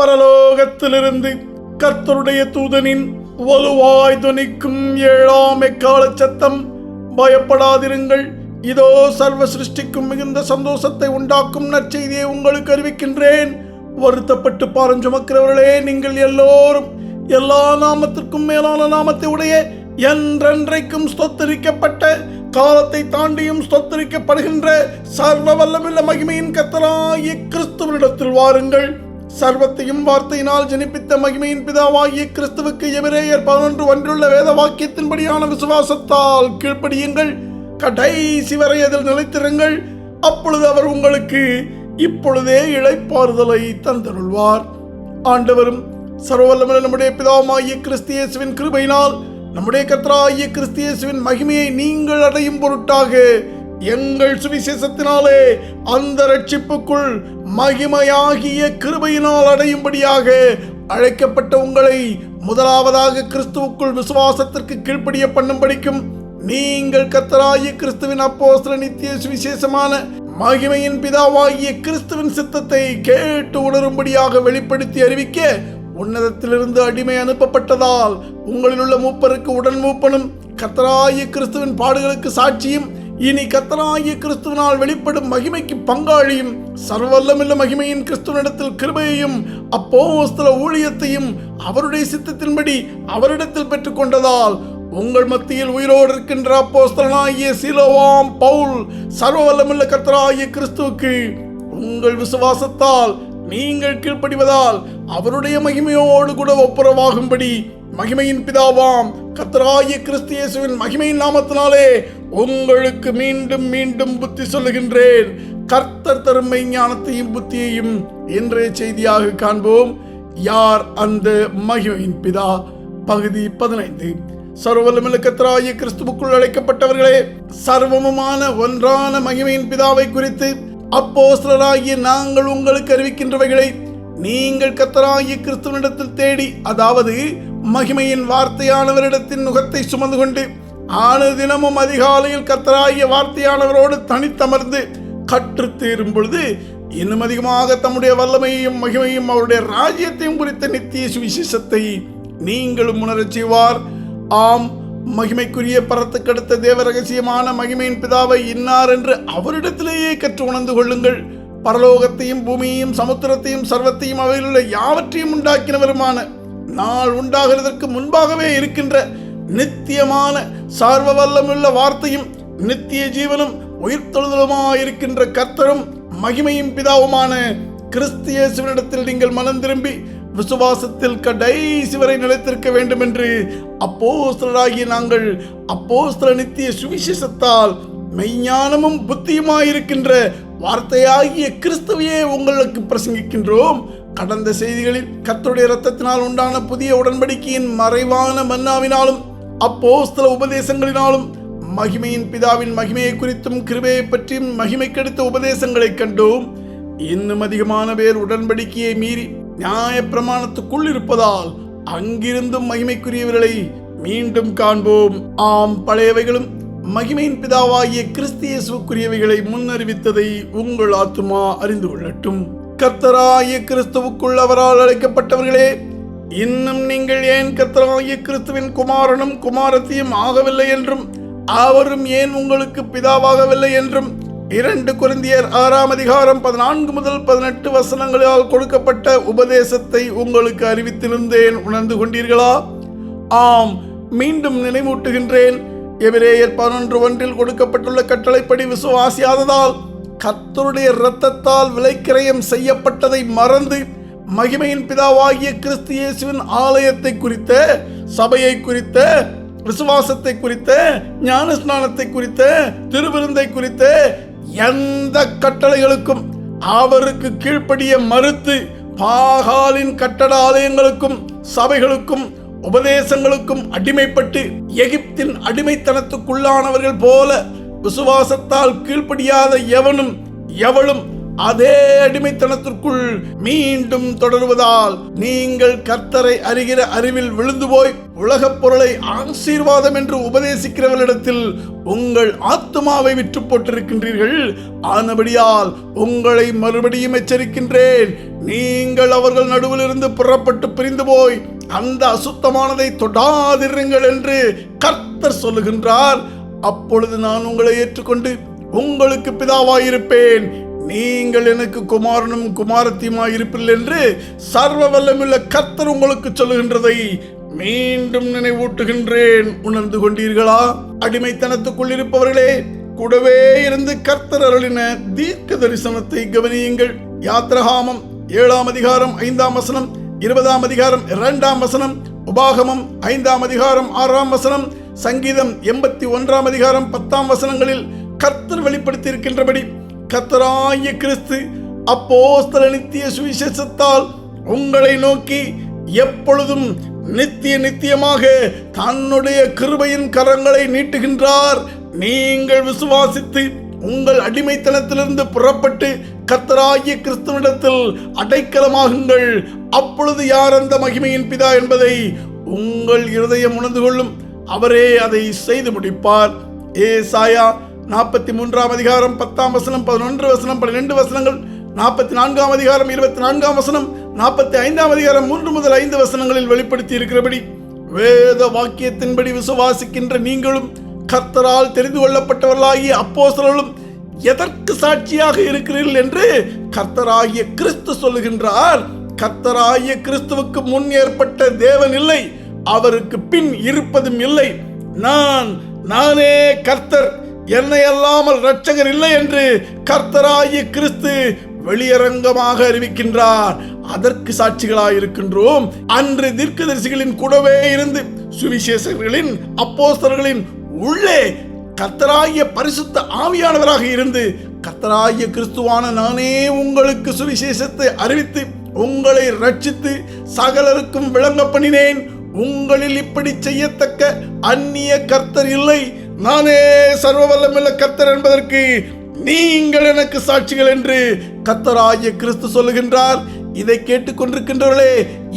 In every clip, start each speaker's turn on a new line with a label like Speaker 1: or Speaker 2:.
Speaker 1: பரலோகத்திலிருந்து கர்த்தருடைய தூதனின் வலுவாய் துணிக்கும் 7ஆம் எக்கால சத்தம், பயப்படாதிருங்கள், இதோ சர்வ சிருஷ்டிக்கும் மிகுந்த சந்தோஷத்தை உண்டாக்கும் நற்செய்தியை உங்களுக்கு அறிவிக்கின்றேன். வருத்தப்பட்டு பாரஞ்சுமக்கிறவர்களே, நீங்கள் எல்லோரும் எல்லா நாமத்திற்கும் மேலான நாமத்தை உடைய என்றென்றைக்கும் ஸ்தோத்தரிக்கப்பட்ட, காலத்தை தாண்டியும் ஸ்தோத்தரிக்கப்படுகின்ற சர்வ வல்லமுள்ள மகிமையின் கர்த்தராகிய கிறிஸ்துவினிடத்தில் வாருங்கள். சர்வத்தையும் வார்த்தையினால் ஜனிப்பித்த மகிமையின் பிதாவாகிய கிறிஸ்துவுக்கு எபிரேயர் 11:1 வேத வாக்கியத்தின்படியான விசுவாசத்தால் கீழ்ப்படியுங்கள். கடைசி வரை அதில் நிலைத்திருங்கள். அப்பொழுது அவர் உங்களுக்கு இப்பொழுதே இளைப்பாறுதலை தந்தருள்வார். ஆண்டவரும் சர்வவல்லமையுள்ள நம்முடைய பிதாவாகிய கிறிஸ்து இயேசுவின் கிருபையினால் நம்முடைய கர்த்தராகிய கிறிஸ்து இயேசுவின் மகிமையை நீங்கள் அடையும் பொருட்டாக எங்கள் சுவிசேஷத்தினாலே அந்த ரட்சிப்புக்குள் மகிமையாகிய கிருபையினால் அடையும்படியாக அழைக்கப்பட்ட உங்களை முதலாவதாக கிறிஸ்துவுக்குள் விசுவாசத்திற்கு கீழ்ப்படிய பண்ணும்படிக்கும் நீங்கள் கர்த்தராகிய கிறிஸ்துவின் அப்போஸ்தல நித்திய சுவிசேஷமான மகிமையின் பிதாவாகிய கிறிஸ்துவின் சித்தத்தை கேட்டு உணரும்படியாக வெளிப்படுத்தி அறிவிக்க உன்னதத்திலிருந்து அடிமை அனுப்பப்பட்டதால் உங்களில் உள்ள மூப்பருக்கு உடன் மூப்பனும், கர்த்தராகிய கிறிஸ்துவின் பாடுகளுக்கு சாட்சியும், இனி கர்த்தராகிய கிறிஸ்துவினால் வெளிப்படும் மகிமைக்கு பங்காளியும், சர்வவல்லமுள்ள மகிமையின் கிறிஸ்துவனிடத்தில் கிருபையையும் அப்போஸ்தல ஊழியத்தையும் அவருடைய சித்தத்தின்படி அவரிடத்தில் பெற்றுக் கொண்டதால் உங்கள் மத்தியில் உயிரோடு இருக்கின்ற அப்போஸ்தலனாகிய சீலோவாம் பவுல் சர்வவல்லமுள்ள கர்த்தராகிய கிறிஸ்துவுக்கு உங்கள் விசுவாசத்தால் நீங்கள் கீழ்ப்படிவதால் அவருடைய மகிமையோடு கூட ஒப்புரவாகும்படி மகிமையின் பிதாவாம் கர்த்தராகிய கிறிஸ்து இயேசுவின் மகிமையின் நாமத்தினாலே உங்களுக்கு மீண்டும் மீண்டும் புத்தி சொல்லுகின்றேன். கர்த்தர் தரும் ஞானத்தையும் புத்தியையும் இன்றைய செய்தியாக காண்போம். யார் அந்த மகிமையின் பிதா? பகுதி 15. சர்வவல்லமையுள்ள கர்த்தராகிய கிறிஸ்துவுக்குள் அழைக்கப்பட்டவர்களே, சர்வமுமான ஒன்றான மகிமையின் பிதாவை குறித்து அப்போஸ்தலராகிய நாங்கள் உங்களுக்கு அறிவிக்கின்றவைகளை நீங்கள் கர்த்தராகிய கிறிஸ்துவனிடத்தில் தேடி, அதாவது மகிமையின் வார்த்தையானவரிடத்தின் நுகத்தை சுமந்து கொண்டு தினமும் அதிகாலையில் கர்த்தராகிய வார்த்தையானவரோடு தனித்தமர்ந்து கற்று தேரும் பொழுது இன்னும் அதிகமாக தம்முடைய வல்லமையையும் மகிமையும் அவருடைய ராஜ்யத்தையும் குறித்த நித்திய சுவிசேஷத்தை நீங்களும் உணரச் செய்வார். ஆம், மகிமைக்குரிய பரத்துக்கடுத்த தேவ ரகசியமான மகிமையின் பிதாவை இன்னார் என்று அவரிடத்திலேயே கற்று உணர்ந்து கொள்ளுங்கள். பரலோகத்தையும் பூமியையும் சமுத்திரத்தையும் சர்வத்தையும் அவையில் உள்ள யாவற்றையும் உண்டாக்கினவருமான, நாள் உண்டாகிறதற்கு முன்பாகவே இருக்கின்ற நித்தியமான சர்வ வல்லமுள்ள வார்த்தையும் நித்திய ஜீவனும் உயிர்த்தெழுதலுமாயிருக்கின்ற கர்த்தரும் மகிமையின் பிதாவுமான கிறிஸ்து இயேசுவினிடத்தில் நீங்கள் மனம் திரும்பி விசுவாசத்தில் கடைசி வரை நிலைத்திருக்க வேண்டும் என்று அப்போஸ்தலராகிய நாங்கள் அப்போஸ்தல நித்திய சுவிசேஷத்தால் மெய்ஞானமும் புத்தியுமாயிருக்கின்ற வார்த்தையாகிய கிறிஸ்துவையே உங்களுக்கு பிரசங்கிக்கின்றோம். கடந்த செய்திகளில் கர்த்தருடைய இரத்தத்தினால் உண்டான புதிய உடன்படிக்கையின் மறைவான மன்னாவினாலும் அப்போஸ்தல உபதேசங்களினாலும் மகிமையின் பிதாவின் மகிமையை குறித்தும் கிருபையை பற்றியும் மகிமைக்கெடுத்த உபதேசங்களை கண்டோம். இன்னும் அதிகமான பேர் உடன்படிக்கையை மீறி நியாய பிரமாணத்துக்குள் இருப்பதால் அங்கிருந்தும் மகிமைக்குரியவர்களை மீண்டும் காண்போம். ஆம், பழையவைகளும் மகிமையின் பிதாவாகிய கிறிஸ்து இயேசுவுக்குரியவைகளை முன்னறிவித்ததை உங்கள் ஆத்துமா அறிந்து கொள்ளட்டும். கர்த்தராகிய கிறிஸ்துவுக்குள் அவரால் அழைக்கப்பட்டவர்களே, இன்னும் நீங்கள் ஏன் கர்த்தராகிய கிறிஸ்துவின் குமாரனும் குமாரத்தியும் ஆகவில்லை என்றும் அவரும் ஏன் உங்களுக்கு பிதாவாகவில்லை என்றும் 2 கொரிந்தியர் 6:14-18 கொடுக்கப்பட்ட உபதேசத்தை உங்களுக்கு அறிவித்திருந்தேன். உணர்ந்து கொண்டீர்களா? ஆம், மீண்டும் நினைவூட்டுகின்றேன். எபிரேயர் 11:1 கொடுக்கப்பட்டுள்ள கட்டளைப்படி விசுவாசியாததால் கர்த்தருடைய இரத்தத்தால் விலைக்கிரயம் செய்யப்பட்டதை மறந்து மகிமையின் பிதாவாகிய கிறிஸ்து இயேசுவின் ஆலயத்தை குறித்த, சபையை குறித்த, விசுவாசத்தை குறித்த, ஞானஸ்நானத்தை குறித்த, திருவிருந்தை குறித்த எந்த கட்டளைகளுக்கும் அவருக்கு கீழ்ப்படிய மறுத்து பாகாலின் கட்டட ஆலயங்களுக்கும் சபைகளுக்கும் உபதேசங்களுக்கும் அடிமைப்பட்டு எகிப்தின் அடிமைத்தனத்துக்குள்ளானவர்கள் போல விசுவாசத்தால் கீழ்ப்படியாத எவனும் எவளும் அதே அடிமைத்தனத்திற்குள் மீண்டும் தொடருவதால் நீங்கள் கர்த்தரை அறிகிற அறிவில் விழுந்து போய் உலகப் பொருளை ஆசீர்வாதம் என்று உபதேசிக்கிறவர்களிடத்தில் உங்கள் ஆத்துமாவை விற்று போட்டிருக்கின்றீர்கள். ஆனபடியால் உங்களை மறுபடியும் எச்சரிக்கின்றேன், நீங்கள் அவர்கள் நடுவில் இருந்து புறப்பட்டு பிரிந்து போய் அந்த அசுத்தமானதை தொடாதிருங்கள் என்று கர்த்தர் சொல்லுகின்றார். அப்பொழுது நான் உங்களை ஏற்றுக்கொண்டு உங்களுக்கு பிதாவாயிருப்பேன், நீங்கள் எனக்கு குமாரனும் குமாரத்தியுமாய் இருப்பீர்கள் என்று சர்வ வல்லமையுள்ள கர்த்தர் உங்களுக்கு சொல்லுகின்றதை மீண்டும் நினைவூட்டுகின்றேன். உணர்ந்து கொண்டீர்களா? அடிமைத்தனத்துக்குள் இருப்பவர்களே, கூடவே இருந்து கர்த்தர் அருளின தீர்க்க தரிசனத்தை கவனியுங்கள். யாத்ராகமம் 7ஆம் அதிகாரம் 5ஆம் வசனம், 20ஆம் அதிகாரம் 2ஆம் வசனம், உபாகமம் 5ஆம் அதிகாரம் 6ஆம் வசனம், சங்கீதம் 81ஆம் அதிகாரம் 10ஆம் வசனங்களில் கர்த்தர் வெளிப்படுத்தி இருக்கின்றபடி கர்த்தராகிய கிறிஸ்து அப்போஸ்தல நித்திய சுவிசேஷத்தால் உங்களை நோக்கி எப்பொழுதும் நித்தியமாக தன்னுடைய கிருபையின் கரங்களை நீட்டுகின்றார். நீங்கள் விசுவாசித்து உங்கள் அடிமைத்தனத்திலிருந்து புறப்பட்டு கர்த்தராகிய கிறிஸ்துவிடத்தில் அடைக்கலமாகுங்கள். அப்பொழுது யார் அந்த மகிமையின் பிதா என்பதை உங்கள் இருதயம் உணர்ந்து கொள்ளும். அவரே அதை செய்து முடிப்பார். ஏசாயா 43ஆம் அதிகாரம் 10ஆம் வசனம், 11 வசனம், 12 வசனங்கள், 44ஆம் அதிகாரம் 24ஆம் வசனம், 45ஆம் அதிகாரம் 3 முதல் 5 வசனங்களில் வெளிப்படுத்தி இருக்கிறபடி வேத வாக்கியத்தின்படி விசுவாசிக்கின்ற நீங்களும் கர்த்தரால் தெரிந்து கொள்ளப்பட்டவர்களாகிய அப்போஸ்தலர்களும் எதற்கு சாட்சியாக இருக்கிறீர்கள் என்று கர்த்தராகிய கிறிஸ்து சொல்லுகின்றார். கர்த்தராகிய கிறிஸ்துவுக்கு முன் ஏற்பட்ட தேவன் இல்லை, அவருக்கு பின் இருப்பதும் இல்லை. நானே கர்த்தர், என்னை அல்லாமல் இரட்சகர் இல்லை என்று கர்த்தராகிய கிறிஸ்து வெளியரங்கமாக அறிவிக்கின்றார். அதற்கு சாட்சிகளாய் இருக்கின்றோம். அன்று தீர்க்கதரிசிகளின் கூடவே இருந்து சுவிசேஷகர்களின் அப்போஸ்தலர்களின் உள்ளே கர்த்தராகிய பரிசுத்த ஆவியானவராக இருந்து கர்த்தராகிய கிறிஸ்துவான நானே உங்களுக்கு சுவிசேஷத்தை அறிவித்து உங்களை ரட்சித்து சகலருக்கும் விளங்க பண்ணினேன். உங்களில் இப்படி செய்யத்தக்க அந்நிய கர்த்தர் இல்லை, நானே சர்வ வல்லமையுள்ள கர்த்தர் என்பதற்கு நீங்கள் எனக்கு சாட்சிகள் என்று கர்த்தராகிய கிறிஸ்து சொல்லுகின்றார். இதை கேட்டுக்கொண்டிருக்கின்றவர்களே,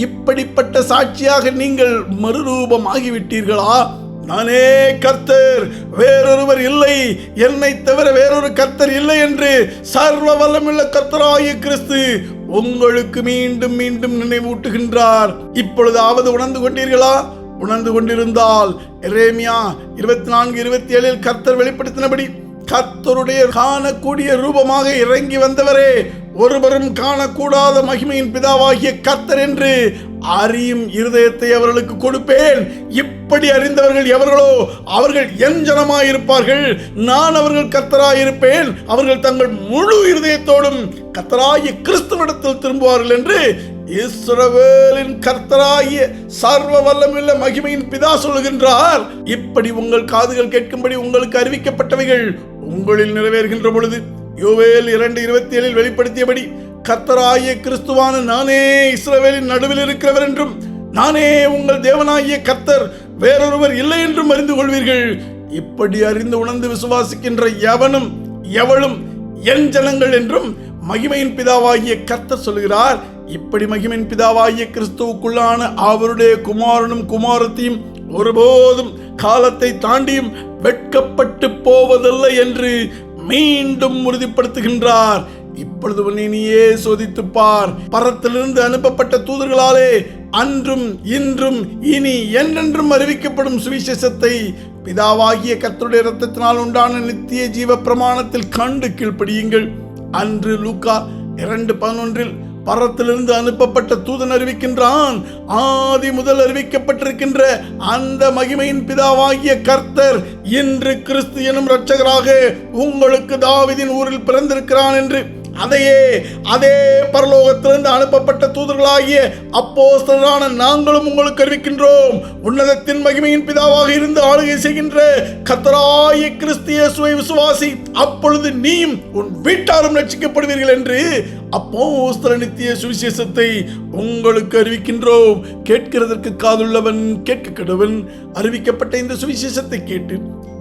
Speaker 1: இப்படிப்பட்ட சாட்சியாக நீங்கள் மறுரூபமாகிவிட்டீர்களா? நானே கர்த்தர், வேறொருவர் இல்லை, என்னை தவிர வேறொரு கர்த்தர் இல்லை என்று சர்வ வல்லமையுள்ள கர்த்தராகிய கிறிஸ்து உங்களுக்கு மீண்டும் மீண்டும் நினைவூட்டுகின்றார். இப்பொழுதாவது உணர்ந்து கொண்டீர்களா? உணர்ந்து கொண்டிருந்தால் எரேமியா 24:27 கர்த்தர் வெளிப்படுத்தினபடி கர்த்தருடைய காணக்கூடிய ரூபமாக இறங்கி வந்தவரே, ஒருவரும் காணக்கூடாத மகிமையின் பிதாவாகிய கர்த்தர் என்று அறியும் இருதயத்தை அவர்களுக்கு கொடுப்பேன். இப்படி அறிந்தவர்கள் எவர்களோ அவர்கள் என் ஜனமாயிருப்பார்கள். நான் அவர்கள் கர்த்தராயிருப்பேன். அவர்கள் தங்கள் முழு இருதயத்தோடும் கர்த்தராகிய கிறிஸ்துவிடத்தில் திரும்புவார்கள் என்று இஸ்ரவேலின் கர்த்தராகிய சர்வ வல்லமையுள்ள மகிமையின் பிதா சொல்லுகின்றார். இப்படி உங்கள் காதுகள் கேட்கும்படி உங்களுக்கு அறிவிக்கப்பட்டவைகள் உங்களில் நிறைவேறுகின்ற பொழுது யோவேல் 2:27 வெளிப்படுத்தியபடி கர்த்தராகிய கிறிஸ்துவான நானே இஸ்ரவேலின் நடுவில் இருக்கிறவர் என்றும் நானே உங்கள் தேவனாகிய கர்த்தர், வேறொருவர் இல்லை என்றும் அறிந்து கொள்வீர்கள். இப்படி அறிந்து உணர்ந்து விசுவாசிக்கின்ற எவனும் எவளும் என் ஜனங்கள் என்றும் மகிமையின் பிதாவாகிய கர்த்தர் சொல்கிறார். இப்படி மகிமையின் பிதாவாகிய கிறிஸ்துவுக்குள்ளான அவருடைய குமாரனும் குமாரத்தையும் ஒருபோதும் காலத்தை தாண்டியும் வெட்கப்பட்டு போவதில்லை என்று மீண்டும் உறுதிப்படுத்துகின்றார். இப்பொழுது உன்னை நீயே சோதித்துப் பார். பரத்திலிருந்து அனுப்பப்பட்ட தூதர்களாலே அன்றும் இன்றும் இனி என்றென்றும் அறிவிக்கப்படும் சுவிசேஷத்தை பிதாவாகிய கர்த்தருடைய இரத்தத்தினால் உண்டான நித்திய ஜீவ பிரமாணத்தில் கண்டு கீழ்ப்படியுங்கள். அன்று லூக்கா 2:11 பரத்திலிருந்து அனுப்பப்பட்ட தூதன் அறிவிக்கின்றான், ஆதி முதல் அறிவிக்கப்பட்டிருக்கின்ற அந்த மகிமையின் பிதாவாகிய கர்த்தர் இன்று கிறிஸ்து எனும் இரட்சகராக உங்களுக்கு தாவீதின் ஊரில் பிறந்திருக்கிறான் என்று அதே பரலோகத்திலிருந்து அனுப்பப்பட்ட தூதர்களாகிய அப்போஸ்தலரான நாங்களும் உங்களுக்கு அறிவிக்கின்றோம். உன்னதத்தின் மகிமையின் பிதாவாக இருந்து ஆளுகை செய்கின்ற கர்த்தராகிய கிறிஸ்து இயேசுவை விசுவாசி, அப்பொழுது நீயும் உன் வீட்டாரும் ரட்சிக்கப்படுவீர்கள் என்று அப்போஸ்தல நித்திய சுவிசேஷத்தை உங்களுக்கு அறிவிக்கின்றோம். கேட்கிறதற்கு காதுள்ளவன் கேட்க கடவன். அறிவிக்கப்பட்ட இந்த சுவிசேஷத்தை கேட்டு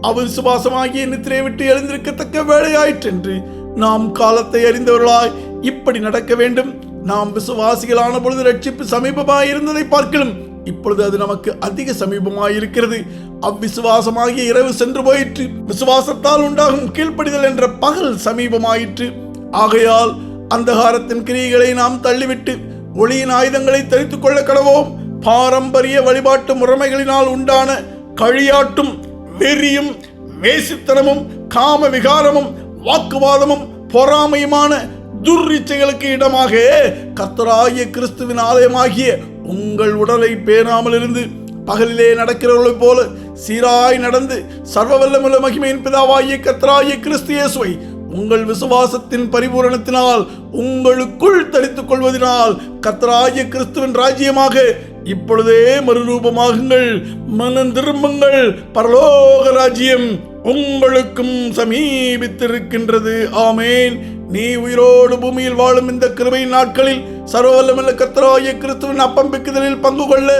Speaker 1: அவர் விசுவாசமாகிய நித்திரை விட்டு எழுந்திருக்கத்தக்க வேலையாயிற்றென்று நாம் காலத்தை அறிந்தவர்களாய் இப்படி நடக்க வேண்டும். நாம் விசுவாசிகளான பொழுது ரட்சிப்பு சமீபமாய் இருந்ததை பார்க்கலாம். இப்பொழுது அது நமக்கு அதிக சமீபமாயிருக்கிறது. அவ்விசுவாசமாகிய இரவு சென்று போயிற்று, விசுவாசத்தால் உண்டாகும் கீழ்ப்படிதல் என்ற பகல் சமீபமாயிற்று. ஆகையால் அந்தகாரத்தின் கிரியைகளை நாம் தள்ளிவிட்டு ஒளியின் ஆயுதங்களை தரித்துக் கொள்ள கடவோம். பாரம்பரிய வழிபாட்டு முறைமைகளினால் உண்டான களியாட்டும் வெறியும் வேசித்தனமும் காம விகாரமும் வாக்குவாதமும் பொறாமையுமான துர்ரிச்சைகளுக்கு இடமாக கர்த்தராகிய கிறிஸ்துவின் ஆலயமாகிய உங்கள் உடலை பேணாமல் இருந்து பகலிலே நடக்கிறவர்களைப் போல சீராய் நடந்து சர்வ வல்லமையுள்ள மகிமையின் பிதாவாகிய கர்த்தராகிய கிறிஸ்து இயேசுவை உங்கள் விசுவாசத்தின் பரிபூரணத்தினால் உங்களுக்குள் தரித்துக் கொள்வதனால் கர்த்தராகிய கிறிஸ்துவின் ராஜ்யமாக இப்பொழுதே மறுரூபமாகுங்கள். மனம் திரும்புங்கள், பரலோக ராஜ்யம் உங்களுக்கும் சமீபித்திருக்கின்றது. ஆமேன். நீ உயிரோடு பூமியில் வாழும் இந்த கிருபையின் நாட்களில் சர்வ வல்லமையுள்ள கர்த்தராகிய கிறிஸ்துவின் அப்பம் பிக்குதலில் பங்கு கொள்ள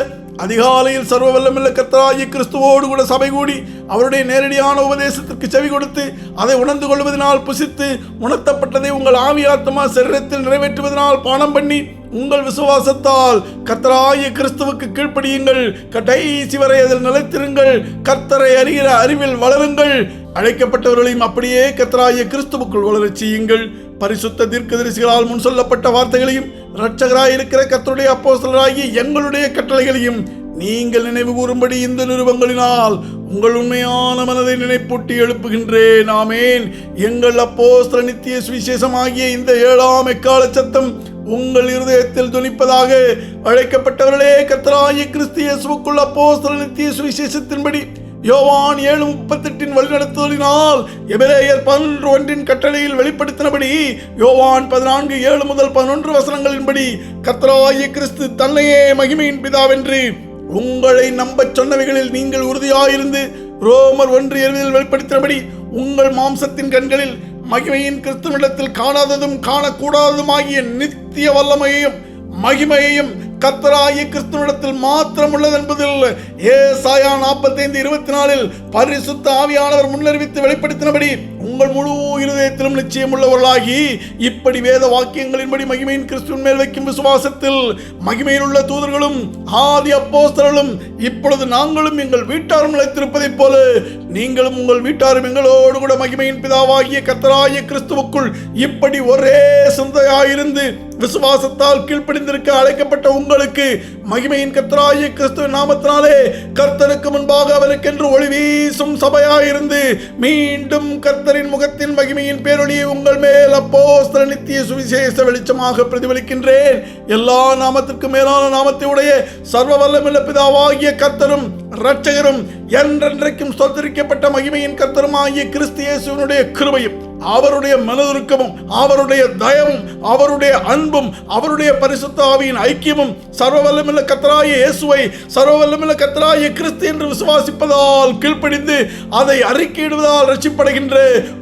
Speaker 1: அதிகாலையில் சர்வ வல்லமையுள்ள கர்த்தராகிய கிறிஸ்துவோடு கூட சபை கூடி அவருடைய நேரடியான உபதேசத்திற்கு செவி கொடுத்து அதை உணர்ந்து கொள்வதனால் புசித்து உணர்த்தப்பட்டதை உங்கள் ஆவி ஆத்மா சரீரத்தில் நிறைவேற்றுவதனால் பானம் பண்ணி உங்கள் விசுவாசத்தால் கர்த்தராகிய கிறிஸ்துவுக்கு கீழ்ப்படியுங்கள். கடைசி வரை அதில் நிலைத்திருங்கள். கர்த்தரை அறிகிற அறிவில் வளருங்கள். அழைக்கப்பட்டவர்களையும் அப்படியே கர்த்தராகிய கிறிஸ்துவுக்குள் வளரச் செய்யுங்கள். பரிசுத்த தீர்க்கதரிசிகளால் முன் சொல்லப்பட்ட வார்த்தைகளையும் இரட்சகராய் இருக்கிற கர்த்தருடைய அப்போஸ்தலராகிய எங்களுடைய கட்டளைகளையும் நீங்கள் நினைவு கூறும்படி இந்த நிருபங்களினால் உங்கள் உண்மையான மனதை நினைப்பூட்டி எழுப்புகின்றேன். ஆமேன். எங்கள் அப்போஸ்தல நித்திய சுவிசேஷமாகிய இந்த 7ஆம் எக்கால சத்தம் உங்கள் இருதயத்தில் துணிப்பதாக. அழைக்கப்பட்டவர்களே, கர்த்தராகிய கிறிஸ்து இயேசுவுக்குள் அப்போஸ்தல நித்திய சுவிசேஷத்தின்படி யோவான் 7:38 வழிநடத்துதலினால் எபிரேயர் 11:1 கட்டளையில் வெளிப்படுத்தினபடி யோவான் 14:7 முதல் 11 வசனங்களின்படி கர்த்தராகிய கிறிஸ்து தன்னையே மகிமையின் பிதாவென்று உங்களை நம்பச் சொன்னவைகளில் நீங்கள் உறுதியாயிருந்து ரோமர் 1:20 வெளிப்படுத்தினபடி உங்கள் மாம்சத்தின் கண்களில் மகிமையின் கிறிஸ்துவிடத்தில் காணாததும் காணக்கூடாததும் ஆகிய நித்திய வல்லமையையும் மகிமையையும் கர்த்தராகிய கிறிஸ்துவிடத்தில் மாத்திரம் உள்ளது என்பதில் ஏசாயா 45:24 பரிசுத்த ஆவியானவர் முன்னறிவித்து வெளிப்படுத்தினபடி உங்கள் முழு இருதயத்திலும் நிச்சயம் உள்ளவர்களாகி இப்படி வேத வாக்கியங்களின்படி மகிமையின் கிறிஸ்துவின் மேல் வைக்கும் விசுவாசத்தில் மகிமையில் உள்ள தூதர்களும் ஆதி அப்போஸ்தலர்களும் இப்பொழுது நாங்களும் எங்கள் வீட்டாரும் நிலைத்திருப்பதைப் போல நீங்களும் உங்கள் வீட்டாரும் எங்களோடு கூட மகிமையின் பிதாவாகிய கர்த்தராகிய கிறிஸ்துவுக்குள் இப்படி ஒரே சிந்தையாயிருந்து விசுவாசத்தால் கீழ்ப்படிந்திருக்க அழைக்கப்பட்ட உங்களுக்கு மகிமையின் கர்த்தராகிய கிறிஸ்துவின் நாமத்தினாலே கர்த்தருக்கு முன்பாக அவருக்கென்று ஒளி வீசும் சபையாயிருந்து மீண்டும் கர்த்தரின் முகத்தின் மகிமையின் பேரொளியை உங்கள் மேல் அப்போஸ்தல நித்திய சுவிசேஷ வெளிச்சமாக பிரதிபலிக்கின்றேன். எல்லா நாமத்திற்கு மேலான நாமத்தை உடைய சர்வ வல்லமையுள்ள பிதாவாகிய கர்த்தரும் இரட்சகரும் என்றென்றைக்கும் ஸ்தோத்திரிக்கப்பட்ட மகிமையின் கர்த்தருமாகிய கிறிஸ்து இயேசுவினுடைய கிருபையும் அவருடைய மனதுருக்கமும் அவருடைய தயவும் அவருடைய அன்பும் அவருடைய பரிசுத்த ஆவியின் ஐக்கியமும் சர்வ வல்லமையுள்ள கர்த்தராகிய இயேசுவை சர்வ வல்லமையுள்ள கர்த்தராகிய கிறிஸ்து என்று விசுவாசிப்பதால் கீழ்ப்படிந்து அதை அறிக்கையிடுவதால் ரட்சிப்படைகின்ற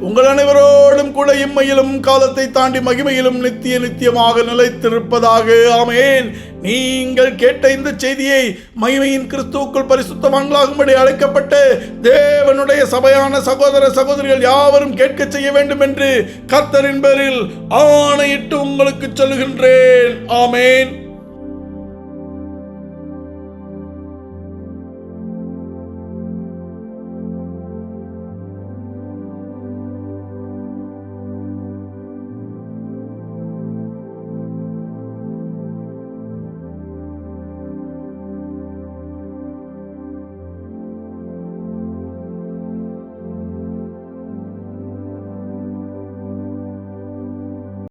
Speaker 1: உங்கள் அனைவரோடும் கூட இம்மையிலும் காலத்தை தாண்டி மகிமையிலும் நித்திய நித்தியமாக நிலைத்திருப்பதாக. ஆமென். நீங்கள் கேட்ட இந்த செய்தியை மகிமையின் கிறிஸ்துவுக்குள் பரிசுத்தவான்களாகும்படி அழைக்கப்பட்ட தேவனுடைய சபையான சகோதர சகோதரிகள் யாவரும் கேட்க செய்ய வேண்டும் என்று கர்த்தரின் பேரில் ஆணையிட்டு உங்களுக்கு சொல்லுகின்றேன். ஆமென்.